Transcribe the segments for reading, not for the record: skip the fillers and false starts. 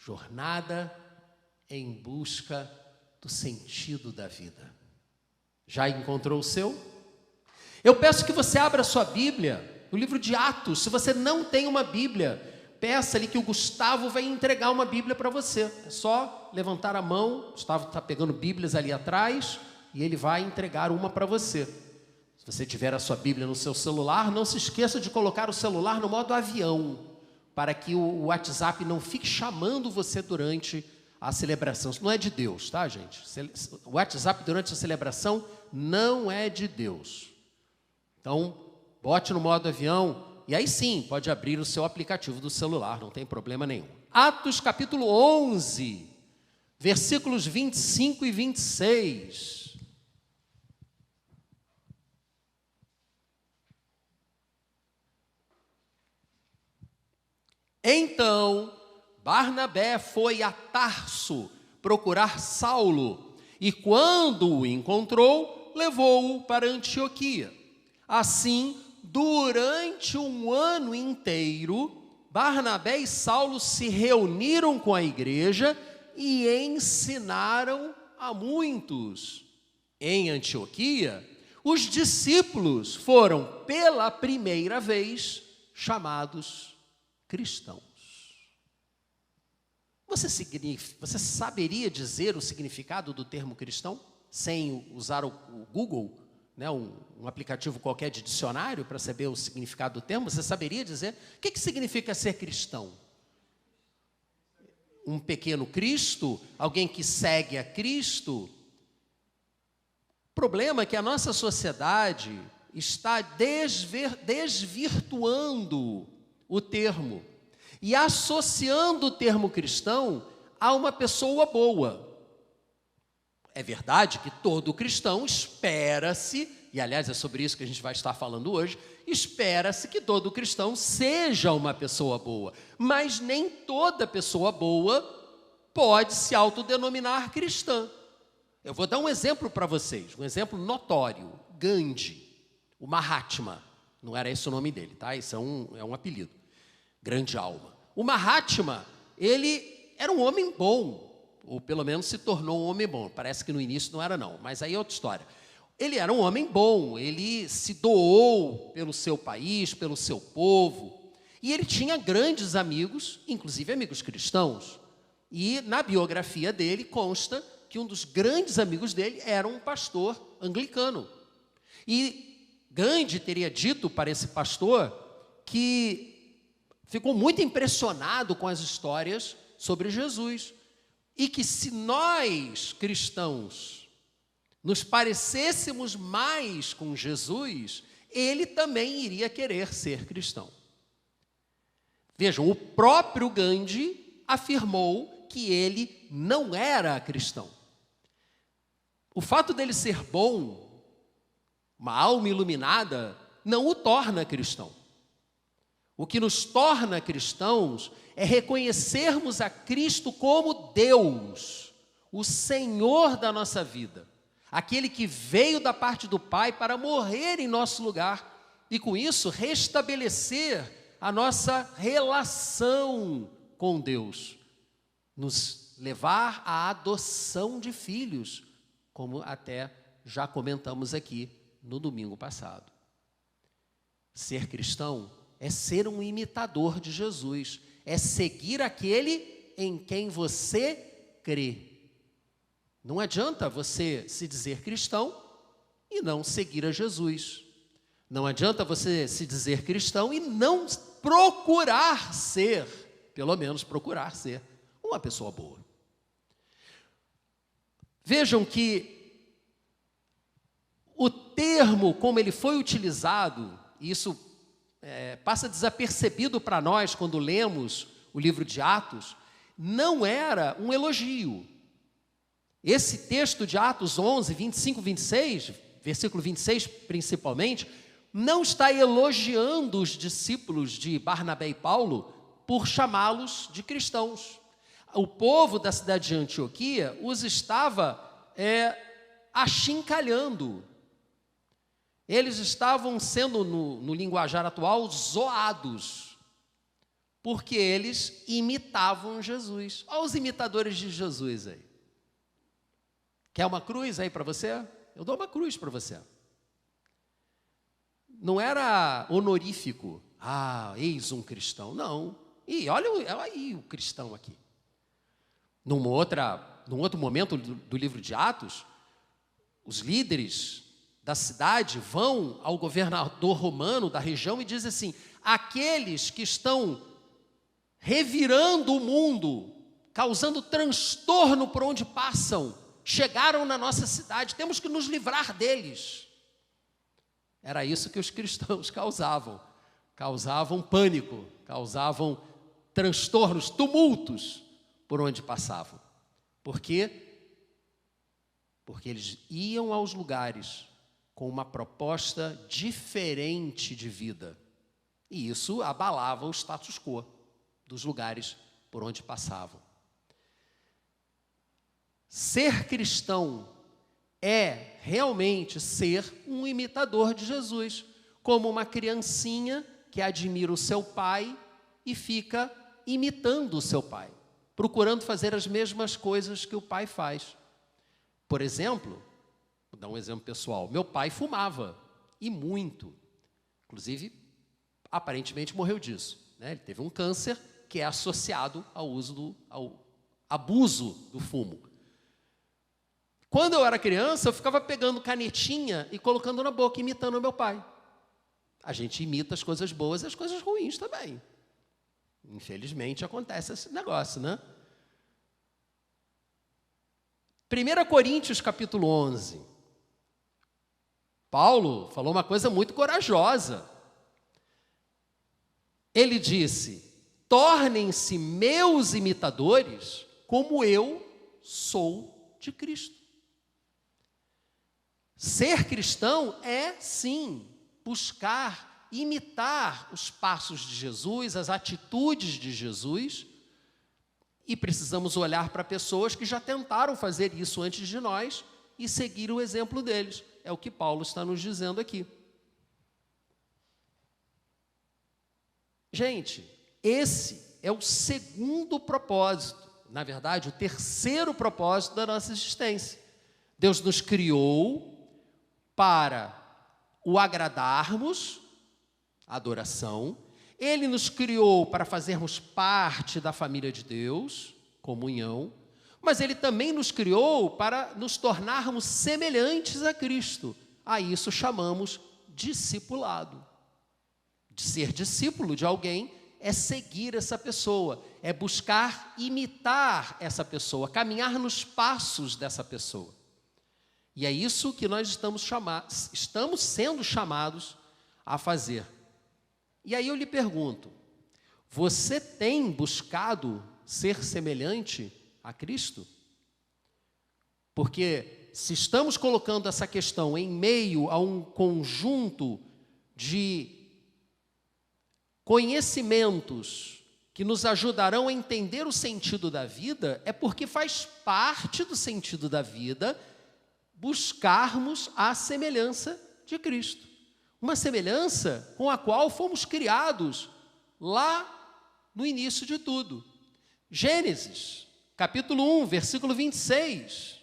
Jornada em busca do sentido da vida. Já encontrou o seu? Eu peço que você abra a sua Bíblia, o livro de Atos. Se você não tem uma Bíblia, peça-lhe que o Gustavo vai entregar uma Bíblia para você. É só levantar a mão, o Gustavo está pegando Bíblias ali atrás, e ele vai entregar uma para você. Se você tiver a sua Bíblia no seu celular, não se esqueça de colocar o celular no modo avião, para que o WhatsApp não fique chamando você durante a celebração. Isso não é de Deus, tá, gente? O WhatsApp durante a celebração não é de Deus. Então, bote no modo avião, e aí sim, pode abrir o seu aplicativo do celular, não tem problema nenhum. Atos capítulo 11, versículos 25 e 26. Então, Barnabé foi a Tarso procurar Saulo, e quando o encontrou, levou-o para Antioquia. Assim, durante um ano inteiro, Barnabé e Saulo se reuniram com a igreja e ensinaram a muitos. Em Antioquia, os discípulos foram pela primeira vez chamados cristãos. Você saberia dizer o significado do termo cristão sem usar o Google, né, um aplicativo qualquer de dicionário para saber o significado do termo? Você saberia dizer? O que significa ser cristão? Um pequeno Cristo? Alguém que segue a Cristo? O problema é que a nossa sociedade está desvirtuando o termo e associando o termo cristão a uma pessoa boa. É verdade que todo cristão espera-se, e aliás é sobre isso que a gente vai estar falando hoje, espera-se que todo cristão seja uma pessoa boa, mas nem toda pessoa boa pode se autodenominar cristã. Eu vou dar um exemplo para vocês, um exemplo notório. Gandhi, o Mahatma, não era esse o nome dele, tá? Isso é um apelido, grande alma. O Mahatma, ele era um homem bom, ou pelo menos se tornou um homem bom. Parece que no início não era não, mas aí é outra história. Ele era um homem bom, ele se doou pelo seu país, pelo seu povo, e ele tinha grandes amigos, inclusive amigos cristãos, e na biografia dele consta que um dos grandes amigos dele era um pastor anglicano. E Gandhi teria dito para esse pastor que ficou muito impressionado com as histórias sobre Jesus, e que se nós, cristãos, nos parecêssemos mais com Jesus, ele também iria querer ser cristão. Vejam, o próprio Gandhi afirmou que ele não era cristão. O fato dele ser bom, uma alma iluminada, não o torna cristão. O que nos torna cristãos é reconhecermos a Cristo como Deus, o Senhor da nossa vida, aquele que veio da parte do Pai para morrer em nosso lugar e, com isso, restabelecer a nossa relação com Deus, nos levar à adoção de filhos, como até já comentamos aqui no domingo passado. Ser cristão é ser um imitador de Jesus, é seguir aquele em quem você crê. Não adianta você se dizer cristão e não seguir a Jesus. Não adianta você se dizer cristão e não procurar ser, pelo menos procurar ser, uma pessoa boa. Vejam que o termo como ele foi utilizado, isso passa desapercebido para nós quando lemos o livro de Atos, não era um elogio. Esse texto de Atos 11, 25, 26, versículo 26 principalmente, não está elogiando os discípulos de Barnabé e Paulo por chamá-los de cristãos. O povo da cidade de Antioquia os estava achincalhando. Eles estavam sendo, no linguajar atual, zoados. porque eles imitavam Jesus. Olha os imitadores de Jesus aí. Quer uma cruz aí para você? Eu dou uma cruz para você. Não era honorífico. Eis um cristão. Não. E olha aí o cristão aqui. Num outro momento do livro de Atos, os líderes da cidade vão ao governador romano da região e dizem assim: aqueles que estão revirando o mundo, causando transtorno por onde passam, chegaram na nossa cidade, temos que nos livrar deles. Era isso que os cristãos causavam pânico, causavam transtornos, tumultos por onde passavam. Por quê? Porque eles iam aos lugares com uma proposta diferente de vida. E isso abalava o status quo dos lugares por onde passavam. Ser cristão é realmente ser um imitador de Jesus, como uma criancinha que admira o seu pai e fica imitando o seu pai, procurando fazer as mesmas coisas que o pai faz. Por exemplo, vou dar um exemplo pessoal, meu pai fumava, e muito. Inclusive, aparentemente morreu disso, né? Ele teve um câncer que é associado ao abuso do fumo. Quando eu era criança, eu ficava pegando canetinha e colocando na boca, imitando o meu pai. A gente imita as coisas boas e as coisas ruins também. Infelizmente acontece esse negócio, né? 1 Coríntios capítulo 11. Paulo falou uma coisa muito corajosa. Ele disse: tornem-se meus imitadores como eu sou de Cristo. Ser cristão é, sim, buscar imitar os passos de Jesus, as atitudes de Jesus, e precisamos olhar para pessoas que já tentaram fazer isso antes de nós e seguir o exemplo deles. É o que Paulo está nos dizendo aqui. Gente, esse é o segundo propósito, na verdade, o terceiro propósito da nossa existência. Deus nos criou para o agradarmos, adoração. Ele nos criou para fazermos parte da família de Deus, comunhão, mas Ele também nos criou para nos tornarmos semelhantes a Cristo. A isso chamamos discipulado. De ser discípulo de alguém é seguir essa pessoa, é buscar imitar essa pessoa, caminhar nos passos dessa pessoa. E é isso que nós estamos sendo chamados a fazer. E aí eu lhe pergunto, você tem buscado ser semelhante a Cristo? Porque se estamos colocando essa questão em meio a um conjunto de conhecimentos que nos ajudarão a entender o sentido da vida, é porque faz parte do sentido da vida buscarmos a semelhança de Cristo. Uma semelhança com a qual fomos criados lá no início de tudo. Gênesis, capítulo 1, versículo 26.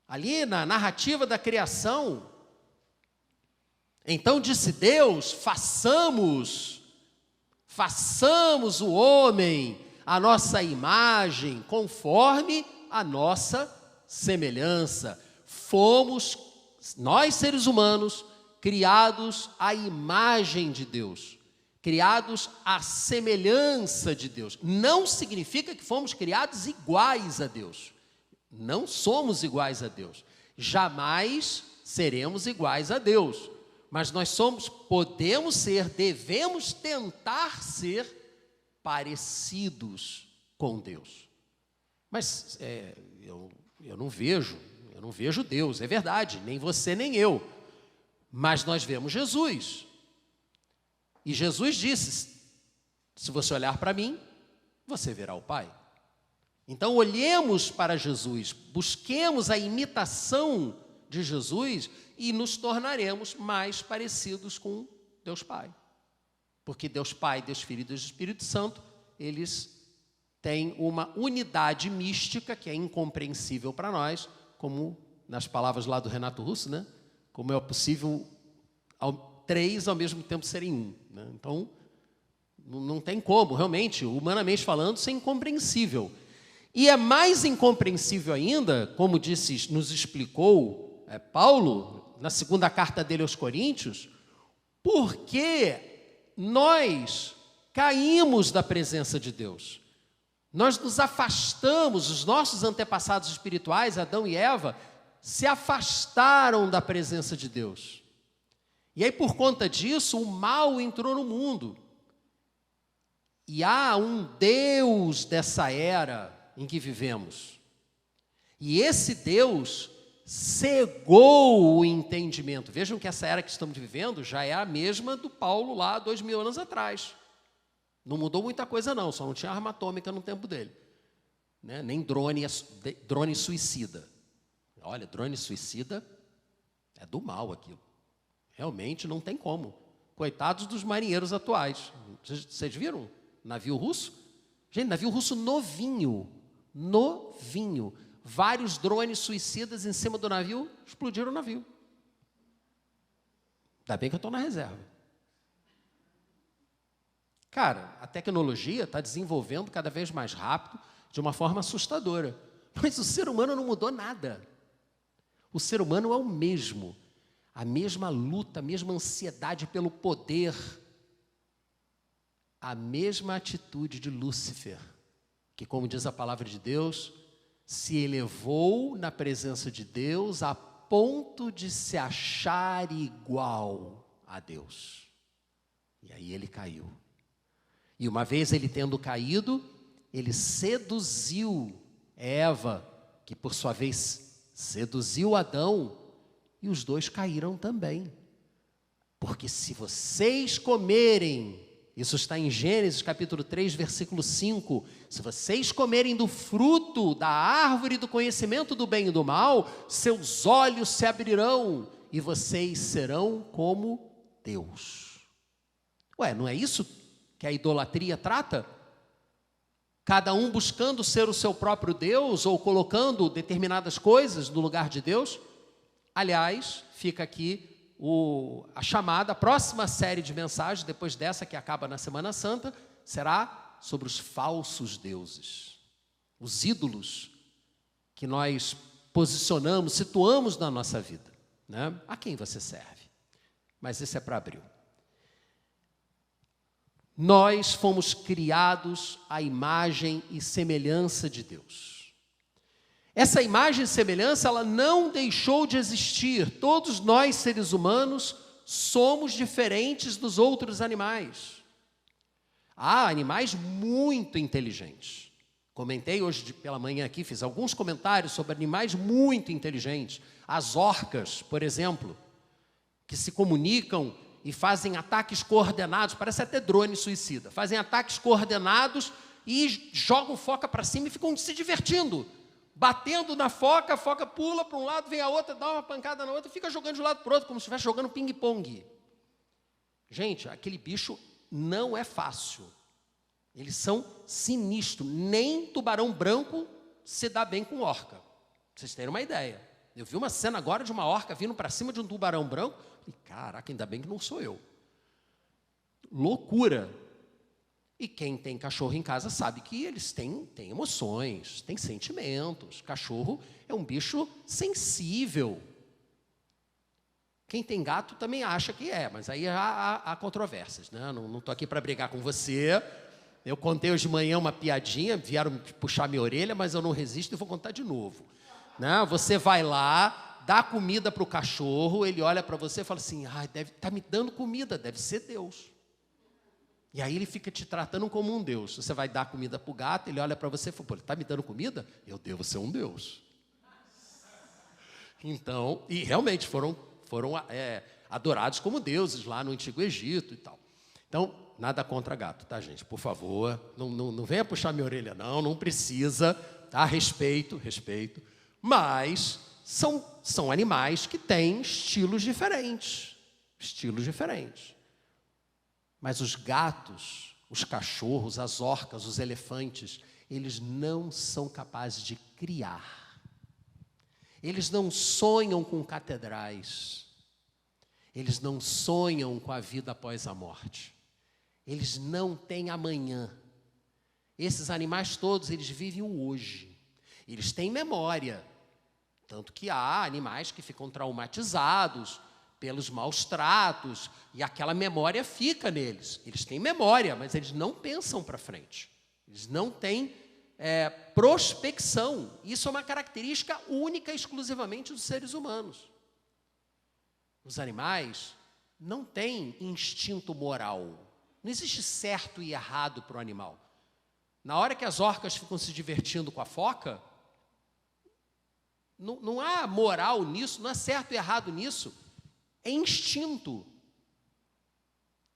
Ali na narrativa da criação, então disse Deus: façamos o homem à nossa imagem, conforme a nossa semelhança. Fomos nós, seres humanos, criados à imagem de Deus, criados à semelhança de Deus. Não significa que fomos criados iguais a Deus. Não somos iguais a Deus. Jamais seremos iguais a Deus. Mas nós podemos ser, devemos tentar ser parecidos com Deus. Mas eu não vejo Deus, é verdade, nem você nem eu. Mas nós vemos Jesus. E Jesus disse: se você olhar para mim, você verá o Pai. Então olhemos para Jesus, busquemos a imitação de Jesus e nos tornaremos mais parecidos com Deus Pai. Porque Deus Pai, Deus Filho e Deus Espírito Santo, eles têm uma unidade mística que é incompreensível para nós, como nas palavras lá do Renato Russo, né? Como é possível três ao mesmo tempo serem um, né? Então, não tem como, realmente, humanamente falando, isso é incompreensível. E é mais incompreensível ainda, como nos explicou Paulo, na segunda carta dele aos Coríntios, porque nós caímos da presença de Deus. Nós nos afastamos, os nossos antepassados espirituais, Adão e Eva, se afastaram da presença de Deus. E aí, por conta disso, o mal entrou no mundo. E há um Deus dessa era em que vivemos. E esse Deus cegou o entendimento. Vejam que essa era que estamos vivendo já é a mesma do Paulo lá 2000 anos atrás. Não mudou muita coisa não, só não tinha arma atômica no tempo dele, né? Nem drone suicida. Olha, drone suicida é do mal aquilo. Realmente não tem como. Coitados dos marinheiros atuais. Vocês viram? Navio russo? Gente, navio russo novinho. Vários drones suicidas em cima do navio, explodiram o navio. Ainda bem que eu estou na reserva. Cara, a tecnologia está desenvolvendo cada vez mais rápido, de uma forma assustadora. Mas o ser humano não mudou nada. O ser humano é o mesmo. A mesma luta, a mesma ansiedade pelo poder. A mesma atitude de Lúcifer, que, como diz a palavra de Deus, se elevou na presença de Deus a ponto de se achar igual a Deus. E aí ele caiu. E uma vez ele tendo caído, ele seduziu Eva, que por sua vez seduziu Adão, e os dois caíram também. Porque se vocês comerem, isso está em Gênesis capítulo 3, versículo 5, se vocês comerem do fruto da árvore do conhecimento do bem e do mal, seus olhos se abrirão e vocês serão como Deus. Ué, não é isso que a idolatria trata? Cada um buscando ser o seu próprio Deus ou colocando determinadas coisas no lugar de Deus? Aliás, fica aqui a chamada, a próxima série de mensagens, depois dessa que acaba na Semana Santa, será sobre os falsos deuses, os ídolos que nós posicionamos, situamos na nossa vida, né? A quem você serve? Mas isso é para abril. Nós fomos criados à imagem e semelhança de Deus. Essa imagem e semelhança, ela não deixou de existir. Todos nós, seres humanos, somos diferentes dos outros animais. Há animais muito inteligentes. Comentei hoje pela manhã aqui, fiz alguns comentários sobre animais muito inteligentes. As orcas, por exemplo, que se comunicam e fazem ataques coordenados, parece até drone suicida, fazem ataques coordenados e jogam foca para cima e ficam se divertindo, batendo na foca, a foca pula para um lado, vem a outra, dá uma pancada na outra, fica jogando de um lado para o outro, como se estivesse jogando ping-pong. Gente, aquele bicho não é fácil. Eles são sinistros. Nem tubarão branco se dá bem com orca. Pra vocês terem uma ideia. Eu vi uma cena agora de uma orca vindo para cima de um tubarão branco. E caraca, ainda bem que não sou eu. Loucura. E quem tem cachorro em casa sabe que eles têm emoções, têm sentimentos. Cachorro é um bicho sensível. Quem tem gato também acha que é, mas aí há controvérsias, né? Não estou aqui para brigar com você. Eu contei hoje de manhã uma piadinha, vieram puxar minha orelha, mas eu não resisto e vou contar de novo. Né? Você vai lá, dá comida para o cachorro, ele olha para você e fala assim, deve estar me dando comida, deve ser Deus. E aí ele fica te tratando como um Deus. Você vai dar comida para o gato, ele olha para você e fala, pô, ele está me dando comida? Eu devo ser um Deus. Então, e realmente foram adorados como deuses lá no Antigo Egito e tal. Então, nada contra gato, tá, gente? Por favor, não venha puxar minha orelha, não precisa, tá? Respeito. Mas são animais que têm estilos diferentes. Mas os gatos, os cachorros, as orcas, os elefantes, eles não são capazes de criar. Eles não sonham com catedrais. Eles não sonham com a vida após a morte. Eles não têm amanhã. Esses animais todos, eles vivem o hoje. Eles têm memória. Tanto que há animais que ficam traumatizados pelos maus tratos, e aquela memória fica neles. Eles têm memória, mas eles não pensam para frente. Eles não têm prospecção. Isso é uma característica única, exclusivamente dos seres humanos. Os animais não têm instinto moral. Não existe certo e errado para o animal. Na hora que as orcas ficam se divertindo com a foca, não há moral nisso, não há certo e errado nisso. É instinto.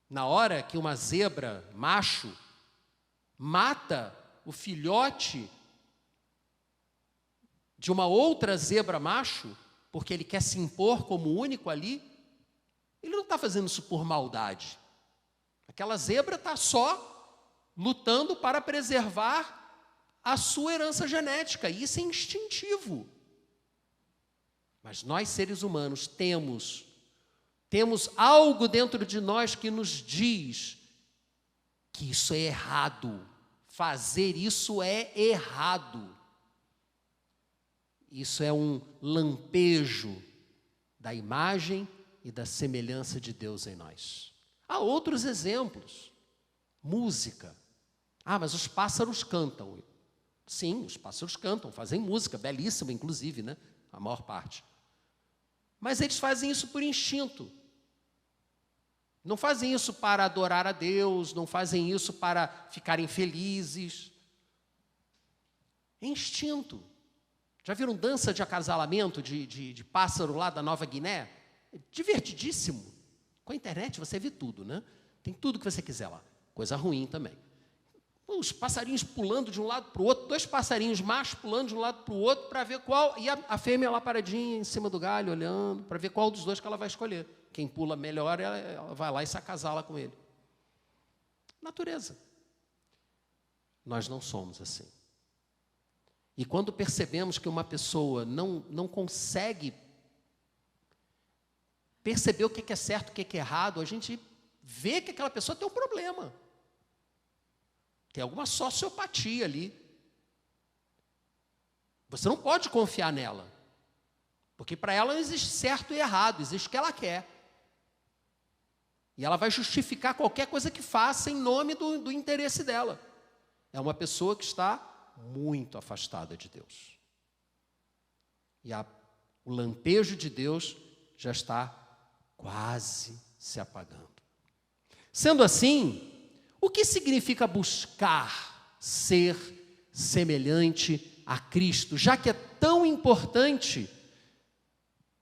Na hora que uma zebra macho mata o filhote de uma outra zebra macho, porque ele quer se impor como único ali, ele não está fazendo isso por maldade. Aquela zebra está só lutando para preservar a sua herança genética, e isso é instintivo. Mas nós, seres humanos, temos algo dentro de nós que nos diz que isso é errado. Fazer isso é errado. Isso é um lampejo da imagem e da semelhança de Deus em nós. Há outros exemplos. Música. Mas os pássaros cantam. Sim, os pássaros cantam, fazem música, belíssima inclusive, né? A maior parte. Mas eles fazem isso por instinto. Não fazem isso para adorar a Deus, não fazem isso para ficarem felizes. É instinto. Já viram dança de acasalamento de pássaro lá da Nova Guiné? É divertidíssimo. Com a internet você vê tudo, né? Tem tudo que você quiser lá. Coisa ruim também. Os passarinhos pulando de um lado para o outro, 2 passarinhos machos pulando de um lado para o outro para ver qual... E a fêmea lá paradinha em cima do galho, olhando, para ver qual dos dois que ela vai escolher. Quem pula melhor, ela vai lá e se acasala com ele. Natureza. Nós não somos assim. E quando percebemos que uma pessoa não consegue perceber o que é certo, o que é errado, a gente vê que aquela pessoa tem um problema. Tem alguma sociopatia ali. Você não pode confiar nela. Porque para ela não existe certo e errado, existe o que ela quer. E ela vai justificar qualquer coisa que faça em nome do interesse dela. É uma pessoa que está muito afastada de Deus. E o lampejo de Deus já está quase se apagando. Sendo assim, o que significa buscar ser semelhante a Cristo? Já que é tão importante,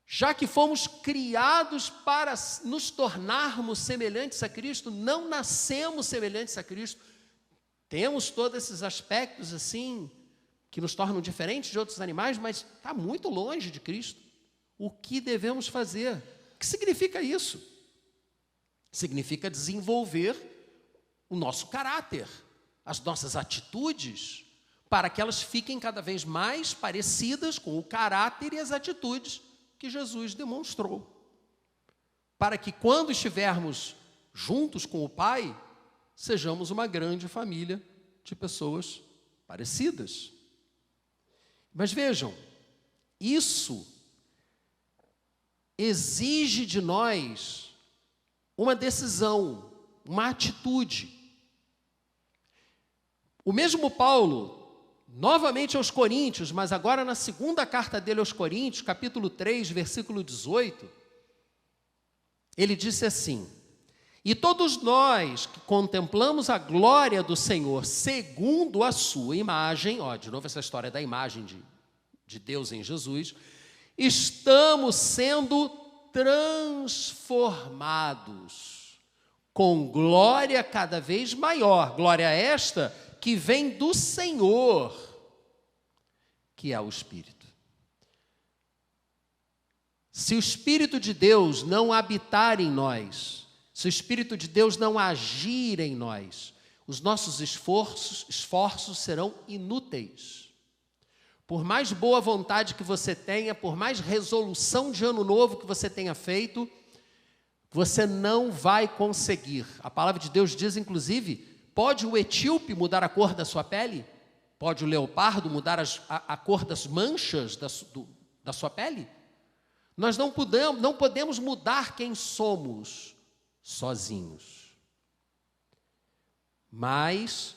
já que fomos criados para nos tornarmos semelhantes a Cristo, não nascemos semelhantes a Cristo, temos todos esses aspectos assim, que nos tornam diferentes de outros animais, mas está muito longe de Cristo. O que devemos fazer? O que significa isso? Significa desenvolver o nosso caráter, as nossas atitudes, para que elas fiquem cada vez mais parecidas com o caráter e as atitudes que Jesus demonstrou. Para que quando estivermos juntos com o Pai, sejamos uma grande família de pessoas parecidas. Mas vejam, isso exige de nós uma decisão, uma atitude. O mesmo Paulo, novamente aos Coríntios, mas agora na segunda carta dele aos Coríntios, capítulo 3, versículo 18, ele disse assim: e todos nós que contemplamos a glória do Senhor segundo a sua imagem, de novo essa história da imagem de Deus em Jesus, estamos sendo transformados com glória cada vez maior, glória esta que vem do Senhor, que é o Espírito. Se o Espírito de Deus não habitar em nós, se o Espírito de Deus não agir em nós, os nossos esforços serão inúteis. Por mais boa vontade que você tenha, por mais resolução de ano novo que você tenha feito, você não vai conseguir. A palavra de Deus diz, inclusive, pode o etíope mudar a cor da sua pele? Pode o leopardo mudar a cor das manchas da sua pele? Nós não podemos mudar quem somos sozinhos. Mas,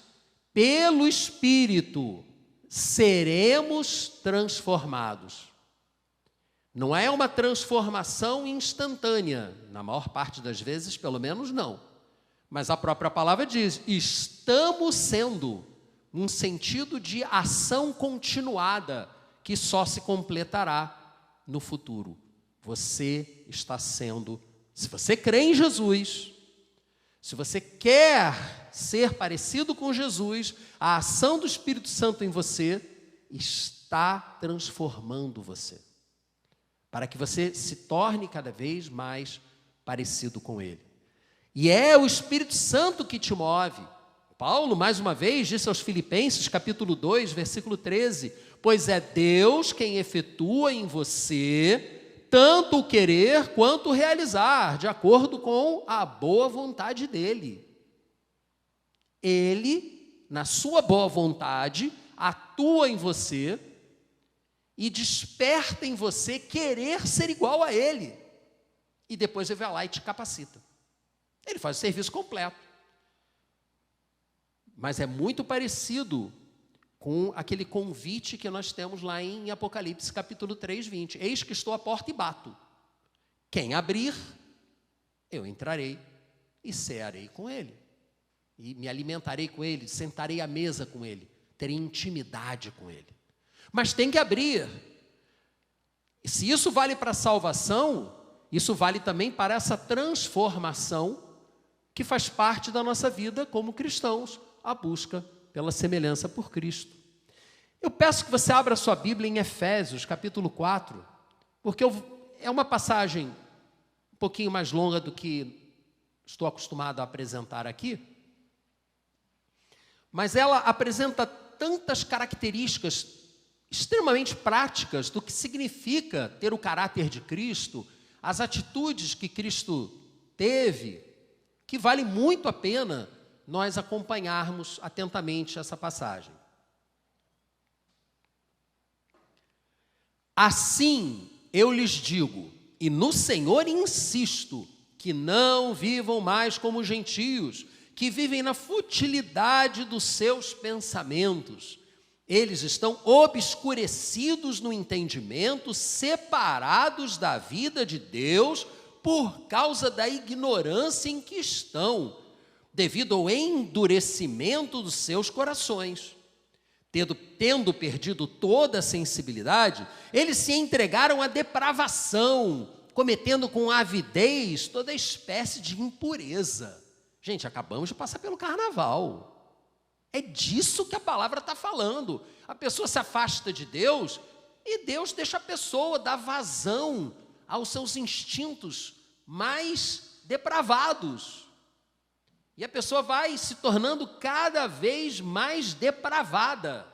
pelo Espírito, seremos transformados. Não é uma transformação instantânea, na maior parte das vezes, pelo menos não. Mas a própria palavra diz, estamos sendo, num sentido de ação continuada, que só se completará no futuro. Você está sendo, se você crê em Jesus, se você quer ser parecido com Jesus, a ação do Espírito Santo em você está transformando você, para que você se torne cada vez mais parecido com Ele. E é o Espírito Santo que te move. Paulo, mais uma vez, disse aos Filipenses, capítulo 2, versículo 13, pois é Deus quem efetua em você tanto o querer quanto o realizar, de acordo com a boa vontade dEle. Ele, na sua boa vontade, atua em você e desperta em você querer ser igual a Ele. E depois ele vai lá e te capacita. Ele faz o serviço completo. Mas é muito parecido com aquele convite que nós temos lá em Apocalipse, capítulo 3, 20. Eis que estou à porta e bato. Quem abrir, eu entrarei e cearei com ele. E me alimentarei com ele, sentarei à mesa com ele, terei intimidade com ele. Mas tem que abrir. E se isso vale para a salvação, isso vale também para essa transformação que faz parte da nossa vida como cristãos, a busca pela semelhança por Cristo. Eu peço que você abra sua Bíblia em Efésios, capítulo 4, porque é uma passagem um pouquinho mais longa do que estou acostumado a apresentar aqui, mas ela apresenta tantas características extremamente práticas do que significa ter o caráter de Cristo, as atitudes que Cristo teve, que vale muito a pena nós acompanharmos atentamente essa passagem. Assim eu lhes digo, e no Senhor insisto, que não vivam mais como gentios, que vivem na futilidade dos seus pensamentos. Eles estão obscurecidos no entendimento, separados da vida de Deus, por causa da ignorância em que estão, devido ao endurecimento dos seus corações. Tendo perdido toda a sensibilidade, eles se entregaram à depravação, cometendo com avidez toda espécie de impureza. Gente, acabamos de passar pelo carnaval. É disso que a palavra está falando. A pessoa se afasta de Deus e Deus deixa a pessoa dar vazão aos seus instintos mais depravados. E a pessoa vai se tornando cada vez mais depravada,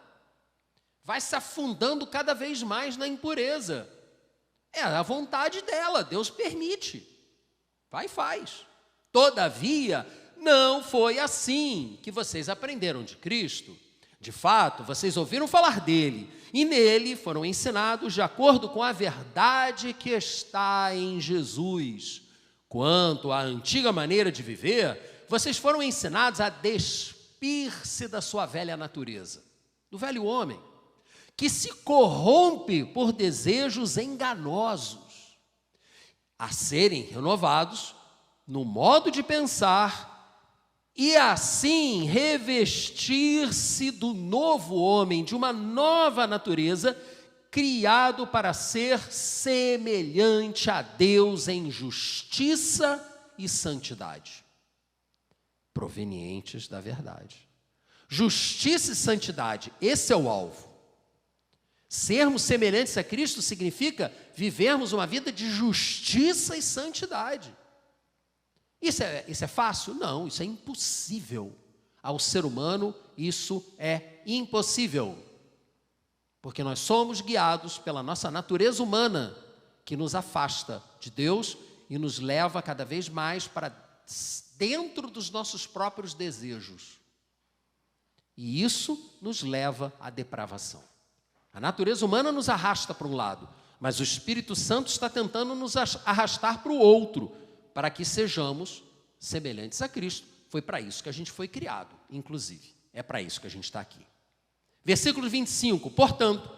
vai se afundando cada vez mais na impureza. É a vontade dela, Deus permite, vai e faz. Todavia, não foi assim que vocês aprenderam de Cristo. De fato, vocês ouviram falar dele, e nele foram ensinados de acordo com a verdade que está em Jesus. Quanto à antiga maneira de viver, vocês foram ensinados a despir-se da sua velha natureza, do velho homem, que se corrompe por desejos enganosos, a serem renovados no modo de pensar e assim revestir-se do novo homem, de uma nova natureza, criado para ser semelhante a Deus em justiça e santidade, provenientes da verdade. Justiça e santidade, esse é o alvo. Sermos semelhantes a Cristo significa vivermos uma vida de justiça e santidade. Isso é fácil? Não, isso é impossível. Ao ser humano, isso é impossível. Porque nós somos guiados pela nossa natureza humana, que nos afasta de Deus e nos leva cada vez mais para dentro dos nossos próprios desejos. E isso nos leva à depravação. A natureza humana nos arrasta para um lado, mas o Espírito Santo está tentando nos arrastar para o outro, para que sejamos semelhantes a Cristo. Foi para isso que a gente foi criado, inclusive. É para isso que a gente está aqui. Versículo 25. Portanto,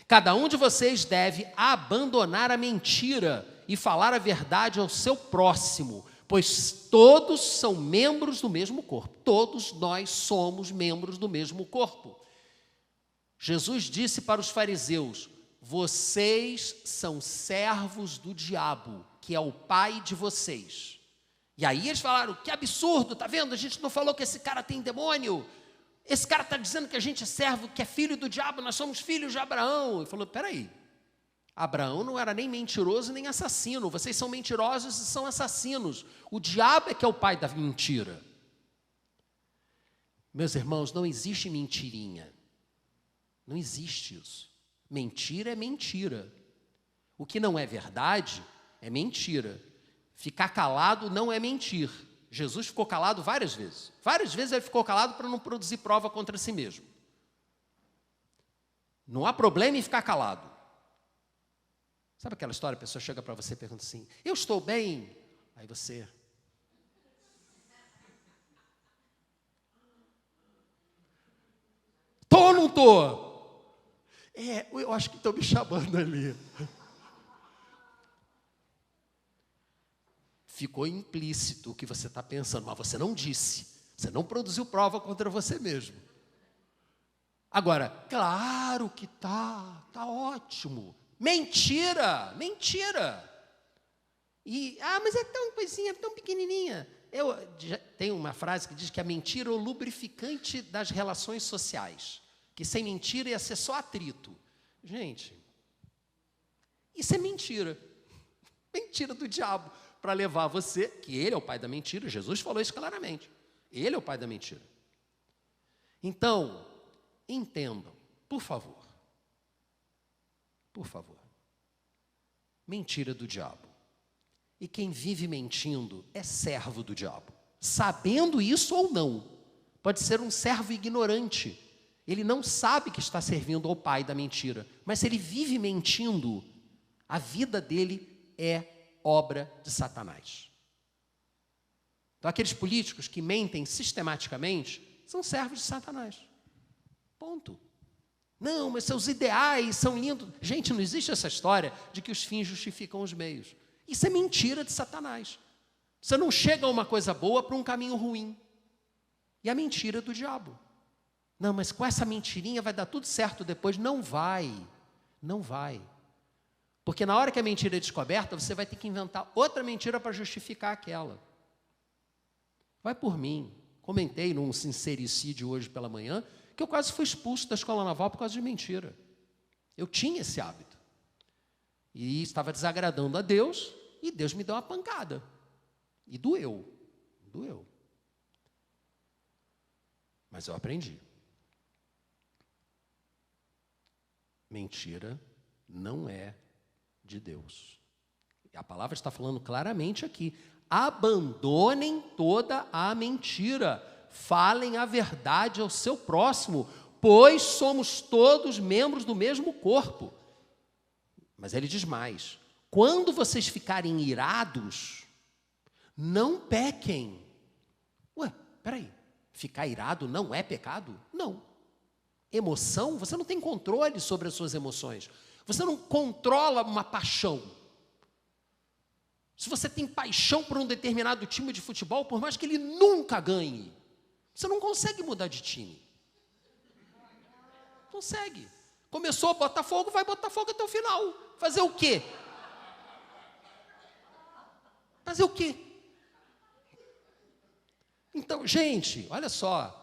cada um de vocês deve abandonar a mentira e falar a verdade ao seu próximo, pois todos são membros do mesmo corpo. Todos nós somos membros do mesmo corpo. Jesus disse para os fariseus: vocês são servos do diabo, que é o pai de vocês. E aí eles falaram: que absurdo, tá vendo? A gente não falou que esse cara tem demônio. Esse cara está dizendo que a gente é servo, que é filho do diabo, nós somos filhos de Abraão. Ele falou: peraí, Abraão não era nem mentiroso nem assassino, vocês são mentirosos e são assassinos. O diabo é que é o pai da mentira. Meus irmãos, não existe mentirinha. Não existe isso. Mentira é mentira. O que não é verdade é mentira. Ficar calado não é mentir. Jesus ficou calado várias vezes. Várias vezes ele ficou calado para não produzir prova contra si mesmo. Não há problema em ficar calado. Sabe aquela história, a pessoa chega para você e pergunta assim: eu estou bem? Aí você... Tô ou não tô? Eu acho que estão me chamando ali. Ficou implícito o que você está pensando, mas você não disse. Você não produziu prova contra você mesmo. Agora, claro que tá ótimo. Mentira, mentira. Mas é tão coisinha, tão pequenininha. Tem uma frase que diz que a mentira é o lubrificante das relações sociais. Que sem mentira ia ser só atrito. Gente, isso é mentira. Mentira do diabo. Para levar você, que ele é o pai da mentira. Jesus falou isso claramente. Ele é o pai da mentira. Então, entendam, por favor. Por favor. Mentira do diabo. E quem vive mentindo é servo do diabo. Sabendo isso ou não. Pode ser um servo ignorante. Ele não sabe que está servindo ao pai da mentira. Mas se ele vive mentindo, a vida dele é obra de Satanás. Então, aqueles políticos que mentem sistematicamente são servos de Satanás. Ponto. Não, mas seus ideais são lindos. Gente, não existe essa história de que os fins justificam os meios. Isso é mentira de Satanás. Você não chega a uma coisa boa para um caminho ruim. E a mentira do diabo. Não, mas com essa mentirinha vai dar tudo certo depois. Não vai. Não vai. Porque na hora que a mentira é descoberta, você vai ter que inventar outra mentira para justificar aquela. Vai por mim. Comentei num sincericídio hoje pela manhã que eu quase fui expulso da escola naval por causa de mentira. Eu tinha esse hábito. E estava desagradando a Deus, e Deus me deu uma pancada. E doeu. Doeu. Mas eu aprendi. Mentira não é de Deus. A palavra está falando claramente aqui. Abandonem toda a mentira. Falem a verdade ao seu próximo, pois somos todos membros do mesmo corpo. Mas ele diz mais: quando vocês ficarem irados, não pequem. Peraí, ficar irado não é pecado? Não. Emoção, você não tem controle sobre as suas emoções. Você não controla uma paixão. Se você tem paixão por um determinado time de futebol, por mais que ele nunca ganhe, você não consegue mudar de time. Consegue. Começou a Botafogo, vai Botafogo até o final. Fazer o quê? Fazer o quê? Então, gente, olha só.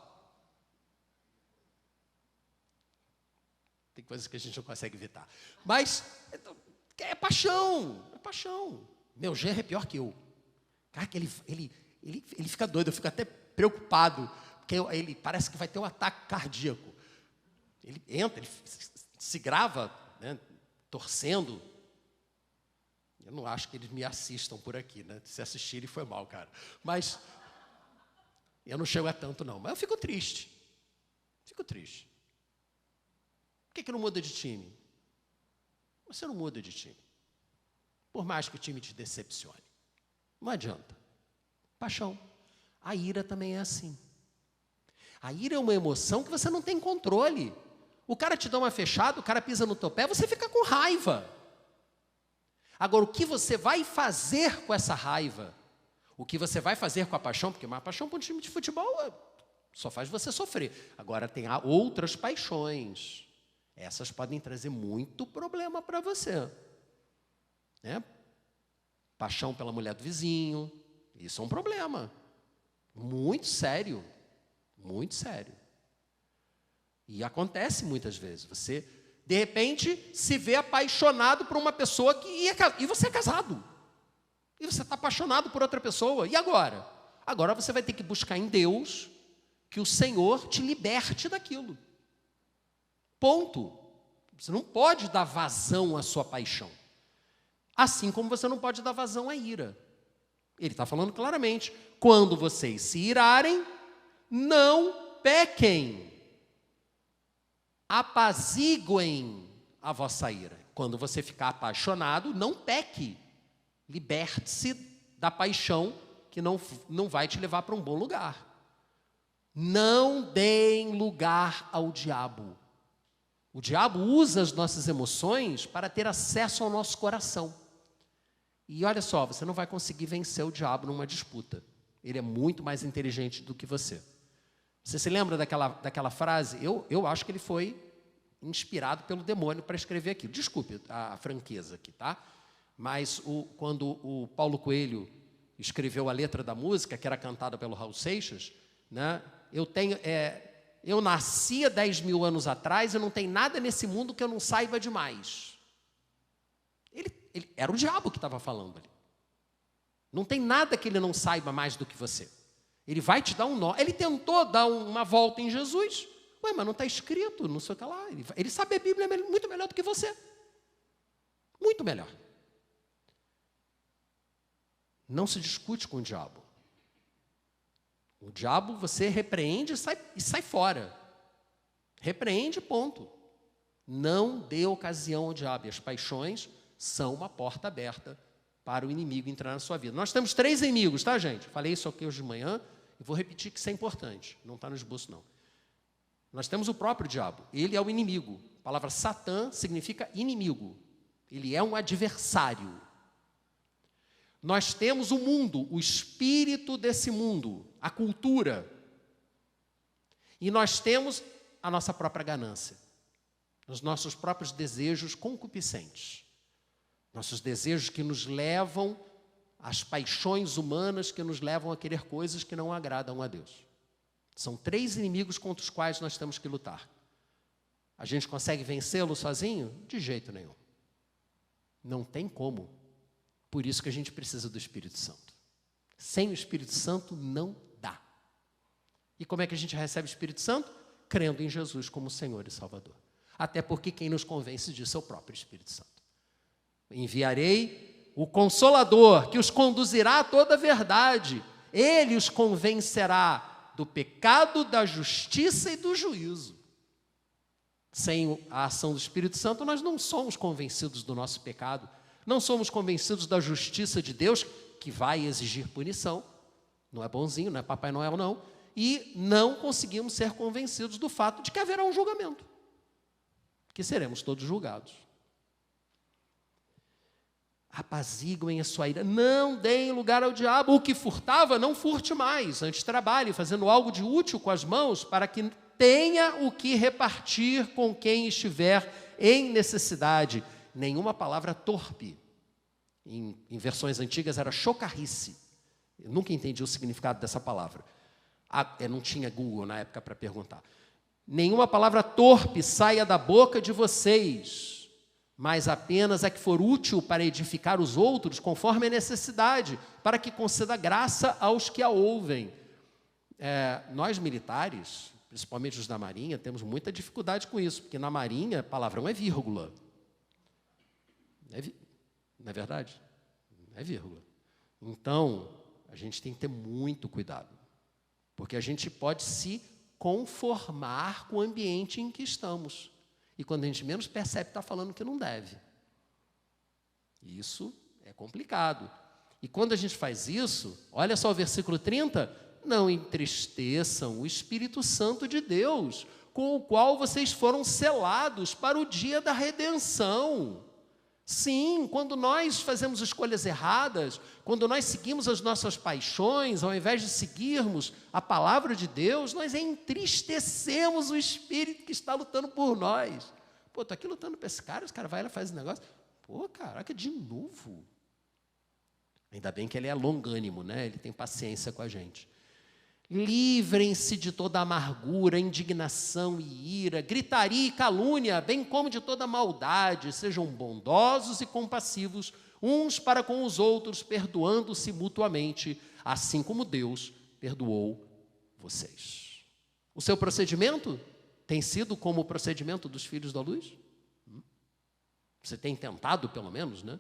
Tem coisas que a gente não consegue evitar. Mas é paixão, é paixão. Meu genro é pior que eu. Cara, que ele fica doido, eu fico até preocupado, porque ele parece que vai ter um ataque cardíaco. Ele entra, ele se grava, né, torcendo. Eu não acho que eles me assistam por aqui, né? Se assistirem foi mal, cara. Mas eu não chego a tanto, não. Mas eu fico triste. Fico triste. Por que não muda de time? Você não muda de time. Por mais que o time te decepcione. Não adianta. Paixão. A ira também é assim. A ira é uma emoção que você não tem controle. O cara te dá uma fechada, o cara pisa no teu pé, você fica com raiva. Agora, o que você vai fazer com essa raiva? O que você vai fazer com a paixão? Porque uma paixão para um time de futebol só faz você sofrer. Agora, tem outras paixões. Essas podem trazer muito problema para você. Né? Paixão pela mulher do vizinho. Isso é um problema. Muito sério. Muito sério. E acontece muitas vezes. Você, de repente, se vê apaixonado por uma pessoa e você é casado. E você está apaixonado por outra pessoa. E agora? Agora você vai ter que buscar em Deus que o Senhor te liberte daquilo. Ponto. Você não pode dar vazão à sua paixão. Assim como você não pode dar vazão à ira. Ele está falando claramente. Quando vocês se irarem, não pequem. Apaziguem a vossa ira. Quando você ficar apaixonado, não peque. Liberte-se da paixão que não vai te levar para um bom lugar. Não deem lugar ao diabo. O diabo usa as nossas emoções para ter acesso ao nosso coração. E olha só, você não vai conseguir vencer o diabo numa disputa. Ele é muito mais inteligente do que você. Você se lembra daquela frase? Eu acho que ele foi inspirado pelo demônio para escrever aquilo. Desculpe a franqueza aqui, tá? Mas quando o Paulo Coelho escreveu a letra da música, que era cantada pelo Raul Seixas, né? Eu nasci há 10 mil anos atrás e não tem nada nesse mundo que eu não saiba demais. Ele era o diabo que estava falando ali. Não tem nada que ele não saiba mais do que você. Ele vai te dar um nó. Ele tentou dar uma volta em Jesus. Ué, mas não está escrito, não sei o que lá. Ele sabe a Bíblia muito melhor do que você. Muito melhor. Não se discute com o diabo. O diabo você repreende e sai fora. Repreende, ponto. Não dê ocasião ao diabo. E as paixões são uma porta aberta para o inimigo entrar na sua vida. Nós temos 3 inimigos, tá, gente? Falei isso aqui hoje de manhã e vou repetir que isso é importante. Não está no esboço, não. Nós temos o próprio diabo. Ele é o inimigo. A palavra Satã significa inimigo. Ele é um adversário. Nós temos o mundo, o espírito desse mundo, a cultura. E nós temos a nossa própria ganância, os nossos próprios desejos concupiscentes, nossos desejos que nos levam às paixões humanas que nos levam a querer coisas que não agradam a Deus. São 3 inimigos contra os quais nós temos que lutar. A gente consegue vencê-lo sozinho? De jeito nenhum. Não tem como. Por isso que a gente precisa do Espírito Santo. Sem o Espírito Santo não dá. E como é que a gente recebe o Espírito Santo? Crendo em Jesus como Senhor e Salvador. Até porque quem nos convence disso é o próprio Espírito Santo. Enviarei o Consolador, que os conduzirá a toda a verdade. Ele os convencerá do pecado, da justiça e do juízo. Sem a ação do Espírito Santo, nós não somos convencidos do nosso pecado. Não somos convencidos da justiça de Deus, que vai exigir punição. Não é bonzinho, não é Papai Noel, não. E não conseguimos ser convencidos do fato de que haverá um julgamento. Que seremos todos julgados. Apaziguem a sua ira. Não deem lugar ao diabo. O que furtava, não furte mais. Antes trabalhe, fazendo algo de útil com as mãos, para que tenha o que repartir com quem estiver em necessidade. Nenhuma palavra torpe. Em versões antigas era chocarrice. Eu nunca entendi o significado dessa palavra. Eu não tinha Google na época para perguntar. Nenhuma palavra torpe saia da boca de vocês, mas apenas a que for útil para edificar os outros, conforme a necessidade, para que conceda graça aos que a ouvem. Nós militares, principalmente os da Marinha, temos muita dificuldade com isso, porque na Marinha, palavrão é vírgula. Não é verdade? Não é vírgula. Então, a gente tem que ter muito cuidado, porque a gente pode se conformar com o ambiente em que estamos. E quando a gente menos percebe, está falando que não deve. Isso é complicado. E quando a gente faz isso, olha só o versículo 30, não entristeçam o Espírito Santo de Deus, com o qual vocês foram selados para o dia da redenção. Sim, quando nós fazemos escolhas erradas, quando nós seguimos as nossas paixões, ao invés de seguirmos a palavra de Deus, nós entristecemos o Espírito que está lutando por nós. Pô, estou aqui lutando para esse cara, vai lá e faz esse negócio. Pô, caraca, de novo. Ainda bem que ele é longânimo, né? Ele tem paciência com a gente. Livrem-se de toda amargura, indignação e ira, gritaria e calúnia, bem como de toda maldade. Sejam bondosos e compassivos uns para com os outros, perdoando-se mutuamente, assim como Deus perdoou vocês. O seu procedimento tem sido como o procedimento dos filhos da luz? Você tem tentado, pelo menos, né?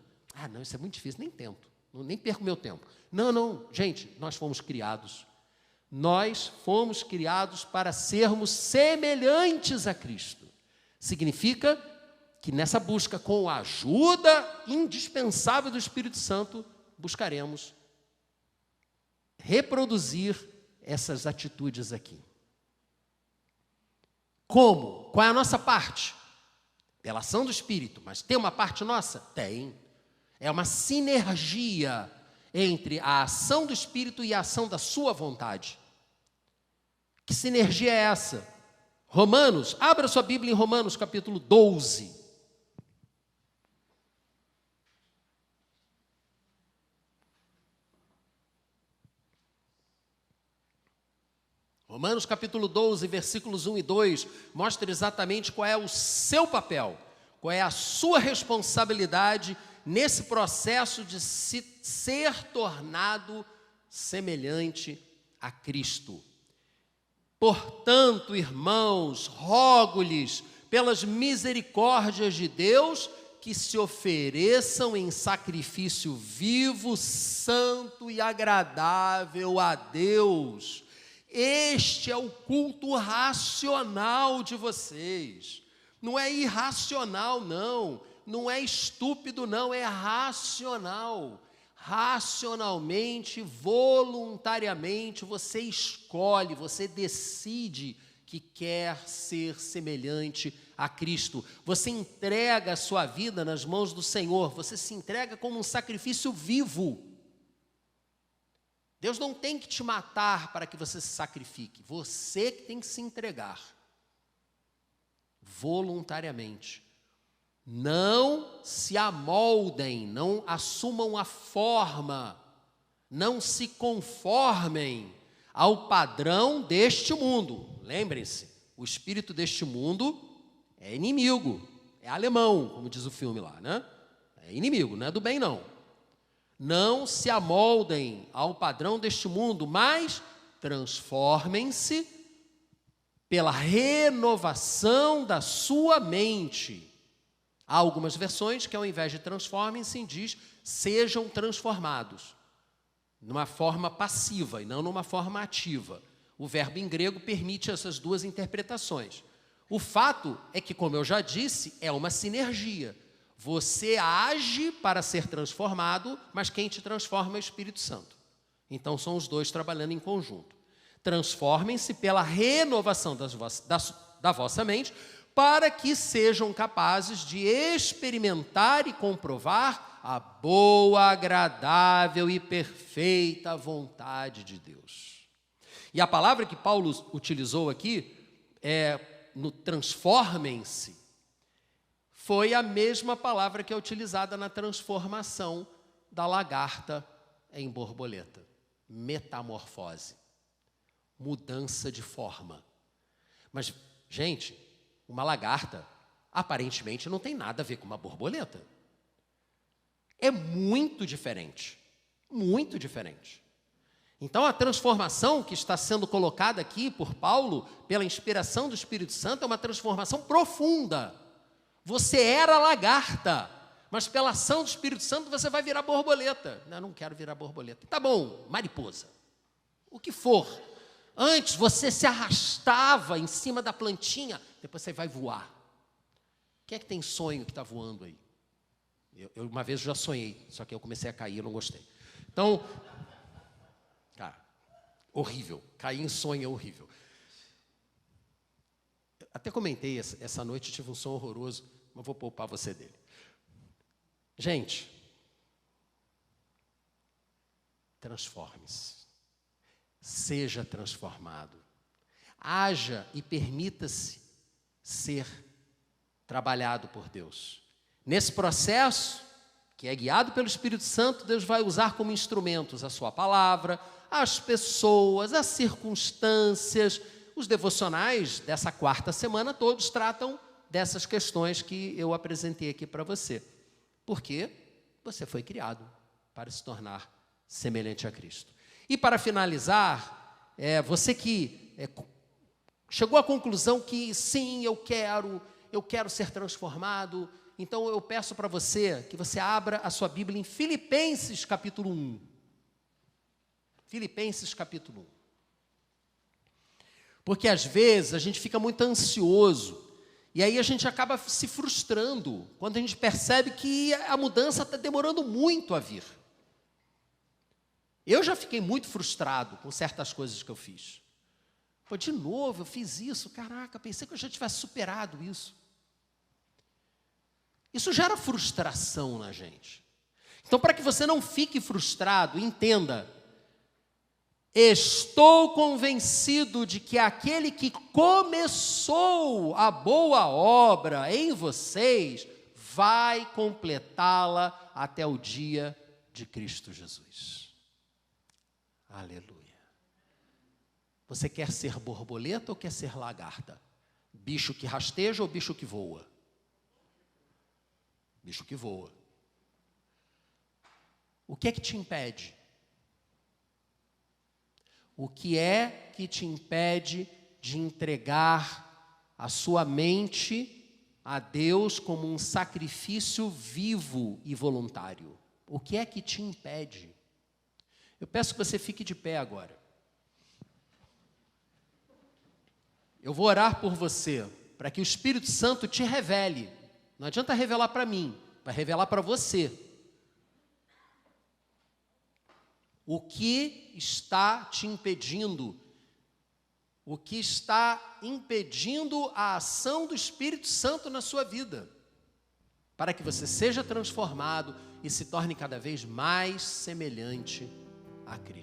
Não, isso é muito difícil, nem tento, nem perco meu tempo. Não, gente, nós fomos criados para sermos semelhantes a Cristo. Significa que nessa busca, com a ajuda indispensável do Espírito Santo, buscaremos reproduzir essas atitudes aqui. Como? Qual é a nossa parte? Pela ação do Espírito, mas tem uma parte nossa? Tem. É uma sinergia entre a ação do Espírito e a ação da sua vontade. Que sinergia é essa? Romanos, abra sua Bíblia em Romanos capítulo 12. Romanos capítulo 12, versículos 1 e 2, mostra exatamente qual é o seu papel, qual é a sua responsabilidade nesse processo de ser tornado semelhante a Cristo. Portanto, irmãos, rogo-lhes, pelas misericórdias de Deus, que se ofereçam em sacrifício vivo, santo e agradável a Deus. Este é o culto racional de vocês. Não é irracional, não. Não é estúpido, não. É racional. Racionalmente, voluntariamente, você escolhe, você decide que quer ser semelhante a Cristo. Você entrega a sua vida nas mãos do Senhor. Você se entrega como um sacrifício vivo. Deus não tem que te matar para que você se sacrifique. Você que tem que se entregar voluntariamente. Não se amoldem, não assumam a forma, não se conformem ao padrão deste mundo. Lembrem-se, o espírito deste mundo é inimigo, é alemão, como diz o filme lá, né? É inimigo, não é do bem não. Não se amoldem ao padrão deste mundo, mas transformem-se pela renovação da sua mente. Há algumas versões que, ao invés de transformem-se, diz sejam transformados, numa forma passiva e não numa forma ativa. O verbo em grego permite essas duas interpretações. O fato é que, como eu já disse, é uma sinergia. Você age para ser transformado, mas quem te transforma é o Espírito Santo. Então, são os dois trabalhando em conjunto. Transformem-se pela renovação da vossa mente, para que sejam capazes de experimentar e comprovar a boa, agradável e perfeita vontade de Deus. E a palavra que Paulo utilizou aqui, no transformem-se, foi a mesma palavra que é utilizada na transformação da lagarta em borboleta. Metamorfose. Mudança de forma. Mas, gente, uma lagarta, aparentemente não tem nada a ver com uma borboleta. É muito diferente. Muito diferente. Então, a transformação que está sendo colocada aqui por Paulo, pela inspiração do Espírito Santo, é uma transformação profunda. Você era lagarta, mas pela ação do Espírito Santo você vai virar borboleta. Não quero virar borboleta. Tá bom, mariposa. O que for. Antes você se arrastava em cima da plantinha, depois você vai voar. Quem é que tem sonho que está voando aí? Eu uma vez já sonhei, só que eu comecei a cair, eu não gostei. Então, cara, horrível. Cair em sonho é horrível. Até comentei, essa noite tive um sonho horroroso, mas vou poupar você dele. Gente, transforme-se. Seja transformado. Haja e permita-se ser trabalhado por Deus. Nesse processo, que é guiado pelo Espírito Santo, Deus vai usar como instrumentos a sua palavra, as pessoas, as circunstâncias. Os devocionais dessa quarta semana todos tratam dessas questões que eu apresentei aqui para você. Porque você foi criado para se tornar semelhante a Cristo. E para finalizar, você que chegou à conclusão que sim, eu quero ser transformado, então eu peço para você que você abra a sua Bíblia em Filipenses capítulo 1. Filipenses capítulo 1. Porque às vezes a gente fica muito ansioso, e aí a gente acaba se frustrando, quando a gente percebe que a mudança está demorando muito a vir. Eu já fiquei muito frustrado com certas coisas que eu fiz. Pô, de novo, eu fiz isso, caraca, pensei que eu já tivesse superado isso. Isso gera frustração na gente. Então, para que você não fique frustrado, entenda: estou convencido de que aquele que começou a boa obra em vocês vai completá-la até o dia de Cristo Jesus. Aleluia. Você quer ser borboleta ou quer ser lagarta? Bicho que rasteja ou bicho que voa? Bicho que voa. O que é que te impede? O que é que te impede de entregar a sua mente a Deus como um sacrifício vivo e voluntário? O que é que te impede? Eu peço que você fique de pé agora. Eu vou orar por você, para que o Espírito Santo te revele. Não adianta revelar para mim, vai revelar para você. O que está te impedindo? O que está impedindo a ação do Espírito Santo na sua vida? Para que você seja transformado e se torne cada vez mais semelhante a Cristo.